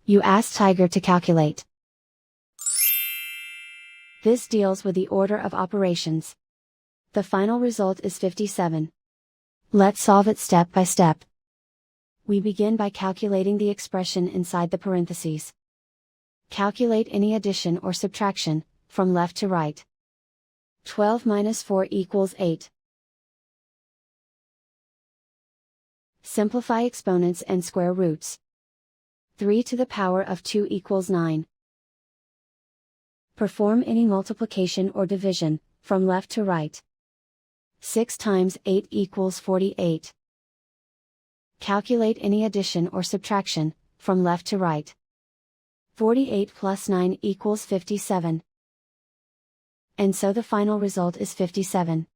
You ask Tiger to calculate. This deals with the order of operations. The final result is 57. Let's solve it step by step. We begin by calculating the expression inside the parentheses. Calculate any addition or subtraction, from left to right. 12 minus 4 equals 8. Simplify exponents and square roots. 3 to the power of 2 equals 9. Perform any multiplication or division, from left to right. 6 times 8 equals 48. Calculate any addition or subtraction, from left to right. 48 plus 9 equals 57. And so the final result is 57.